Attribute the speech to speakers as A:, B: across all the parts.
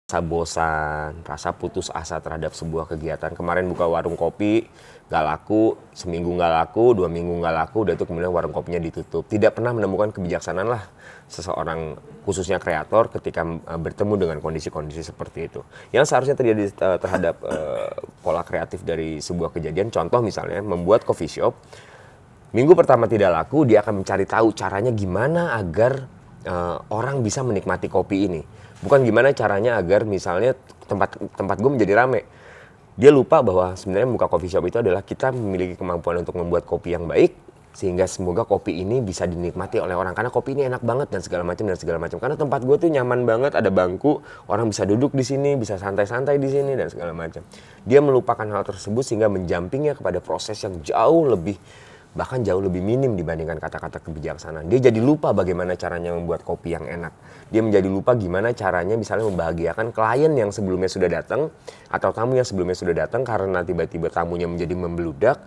A: Rasa bosan, rasa putus asa terhadap sebuah kegiatan. Kemarin buka warung kopi, nggak laku, seminggu nggak laku, 2 minggu nggak laku, udah itu kemudian warung kopinya ditutup. Tidak pernah menemukan kebijaksanaan lah seseorang, khususnya kreator, ketika bertemu dengan kondisi-kondisi seperti itu. Yang seharusnya terjadi terhadap pola kreatif dari sebuah kejadian, contoh misalnya membuat coffee shop, minggu pertama tidak laku, dia akan mencari tahu caranya gimana agar orang bisa menikmati kopi ini. Bukan gimana caranya agar misalnya tempat gue menjadi rame. Dia lupa bahwa sebenarnya buka coffee shop itu adalah kita memiliki kemampuan untuk membuat kopi yang baik, sehingga semoga kopi ini bisa dinikmati oleh orang. Karena kopi ini enak banget dan segala macam. Karena tempat gue tuh nyaman banget, ada bangku, orang bisa duduk di sini, bisa santai-santai di sini dan segala macam. Dia melupakan hal tersebut sehingga menjampingnya kepada proses yang bahkan jauh lebih minim dibandingkan kata-kata kebijaksanaan. Dia jadi lupa bagaimana caranya membuat kopi yang enak. Dia menjadi lupa gimana caranya misalnya membahagiakan klien yang sebelumnya sudah datang atau tamu yang sebelumnya sudah datang karena tiba-tiba tamunya menjadi membeludak.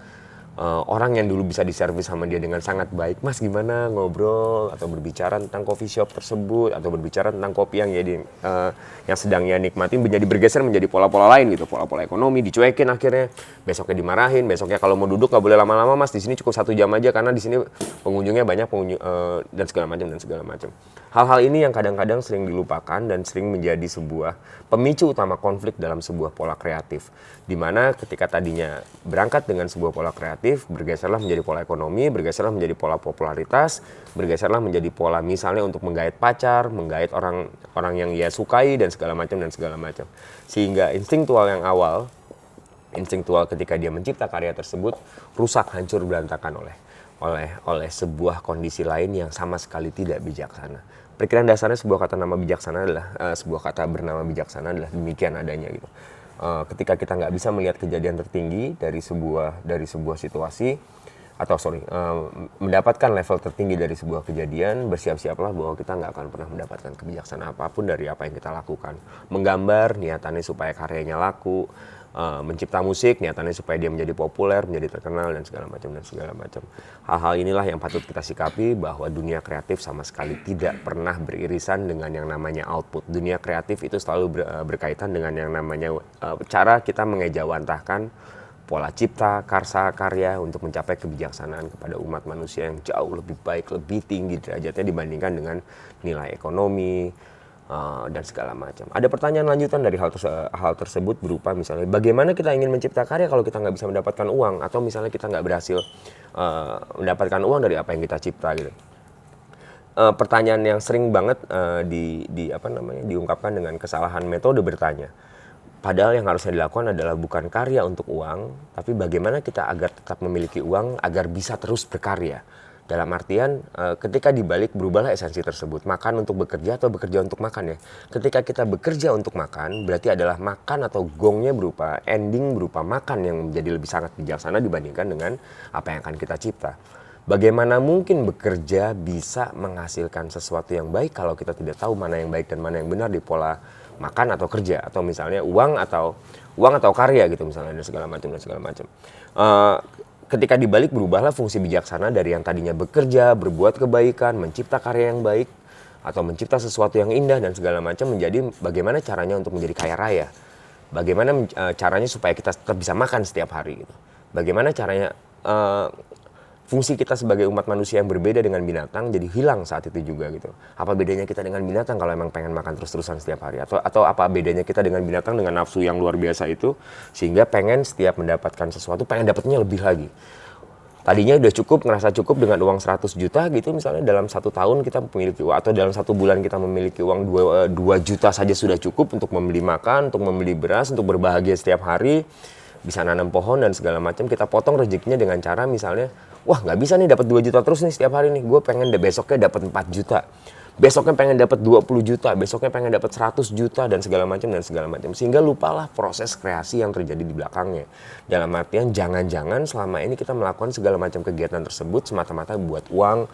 A: Orang yang dulu bisa diservis sama dia dengan sangat baik, mas gimana ngobrol atau berbicara tentang coffee shop tersebut atau berbicara tentang kopi yang sedang ia nikmati, menjadi bergeser menjadi pola-pola lain gitu, pola-pola ekonomi, dicuekin akhirnya, besoknya dimarahin, besoknya kalau mau duduk nggak boleh lama-lama mas, di sini cukup 1 jam aja karena di sini pengunjungnya banyak dan segala macam. Hal-hal ini yang kadang-kadang sering dilupakan dan sering menjadi sebuah pemicu utama konflik dalam sebuah pola kreatif, di mana ketika tadinya berangkat dengan sebuah pola kreatif, bergeserlah menjadi pola ekonomi, bergeserlah menjadi pola popularitas, bergeserlah menjadi pola misalnya untuk menggait pacar, menggait orang yang ia sukai dan segala macam. Sehingga instingtual ketika dia mencipta karya tersebut rusak, hancur, berantakan oleh sebuah kondisi lain yang sama sekali tidak bijaksana. Perkiraan dasarnya sebuah kata bernama bijaksana adalah demikian adanya gitu. Ketika kita nggak bisa melihat kejadian tertinggi dari sebuah situasi mendapatkan level tertinggi dari sebuah kejadian, bersiap-siaplah bahwa kita nggak akan pernah mendapatkan kebijaksanaan apapun dari apa yang kita lakukan. Menggambar niatannya supaya karyanya laku, mencipta musik niatannya supaya dia menjadi populer, menjadi terkenal dan segala macam. Hal-hal inilah yang patut kita sikapi, bahwa dunia kreatif sama sekali tidak pernah beririsan dengan yang namanya output. Dunia kreatif itu selalu berkaitan dengan yang namanya cara kita mengejawantahkan pola cipta, karya untuk mencapai kebijaksanaan kepada umat manusia yang jauh lebih baik, lebih tinggi derajatnya dibandingkan dengan nilai ekonomi dan segala macam. Ada pertanyaan lanjutan dari hal tersebut berupa misalnya bagaimana kita ingin mencipta karya kalau kita nggak bisa mendapatkan uang, atau misalnya kita nggak berhasil mendapatkan uang dari apa yang kita cipta gitu. Pertanyaan yang sering banget diungkapkan dengan kesalahan metode bertanya. Padahal yang harusnya dilakukan adalah bukan karya untuk uang, tapi bagaimana kita agar tetap memiliki uang agar bisa terus berkarya. Dalam artian ketika dibalik berubahlah esensi tersebut. Makan untuk bekerja atau bekerja untuk makan ya. Ketika kita bekerja untuk makan, berarti adalah makan atau gongnya berupa makan yang menjadi lebih sangat bijaksana dibandingkan dengan apa yang akan kita cipta. Bagaimana mungkin bekerja bisa menghasilkan sesuatu yang baik kalau kita tidak tahu mana yang baik dan mana yang benar di pola makan atau kerja, atau misalnya uang atau karya gitu misalnya, dan segala macam. Ketika dibalik berubahlah fungsi bijaksana dari yang tadinya bekerja, berbuat kebaikan, mencipta karya yang baik, atau mencipta sesuatu yang indah dan segala macam, menjadi bagaimana caranya untuk menjadi kaya raya. Bagaimana caranya supaya kita tetap bisa makan setiap hari gitu. Bagaimana caranya fungsi kita sebagai umat manusia yang berbeda dengan binatang jadi hilang saat itu juga gitu. Apa bedanya kita dengan binatang kalau emang pengen makan terus-terusan setiap hari? Atau apa bedanya kita dengan binatang dengan nafsu yang luar biasa itu, sehingga pengen setiap mendapatkan sesuatu pengen dapatnya lebih lagi. Tadinya udah ngerasa cukup dengan uang 100 juta gitu misalnya, dalam 1 tahun kita memiliki uang, atau dalam 1 bulan kita memiliki uang 2 juta saja sudah cukup untuk membeli makan, untuk membeli beras, untuk berbahagia setiap hari, bisa nanam pohon dan segala macam. Kita potong rezekinya dengan cara misalnya, wah nggak bisa nih dapat 2 juta terus nih setiap hari nih, gue pengen besoknya dapat 4 juta. besoknya pengen dapat 20 juta, besoknya pengen dapat 100 juta dan segala macam. Sehingga lupalah proses kreasi yang terjadi di belakangnya. Dalam artian jangan-jangan selama ini kita melakukan segala macam kegiatan tersebut semata-mata buat uang,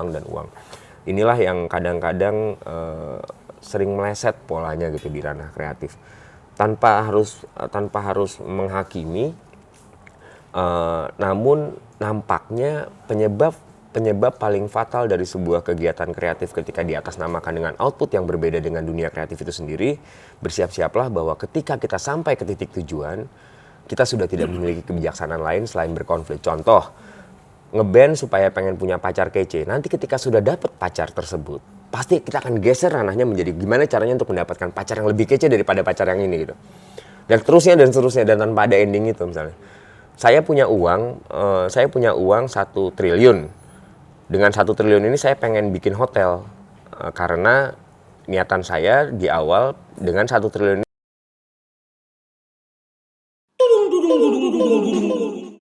A: dan uang. Inilah yang kadang-kadang sering meleset polanya gitu di ranah kreatif. Tanpa harus menghakimi, namun nampaknya penyebab paling fatal dari sebuah kegiatan kreatif ketika diatasnamakan dengan output yang berbeda dengan dunia kreatif itu sendiri, bersiap-siaplah bahwa ketika kita sampai ke titik tujuan, kita sudah tidak memiliki kebijaksanaan lain selain berkonflik. Contoh, ngeband supaya pengen punya pacar kece. Nanti ketika sudah dapat pacar tersebut, pasti kita akan geser ranahnya menjadi gimana caranya untuk mendapatkan pacar yang lebih kece daripada pacar yang ini gitu. Dan seterusnya dan tanpa ada ending itu misalnya. Saya punya uang 1 triliun. Dengan 1 triliun ini saya pengen bikin hotel. Karena niatan saya di awal dengan 1 triliun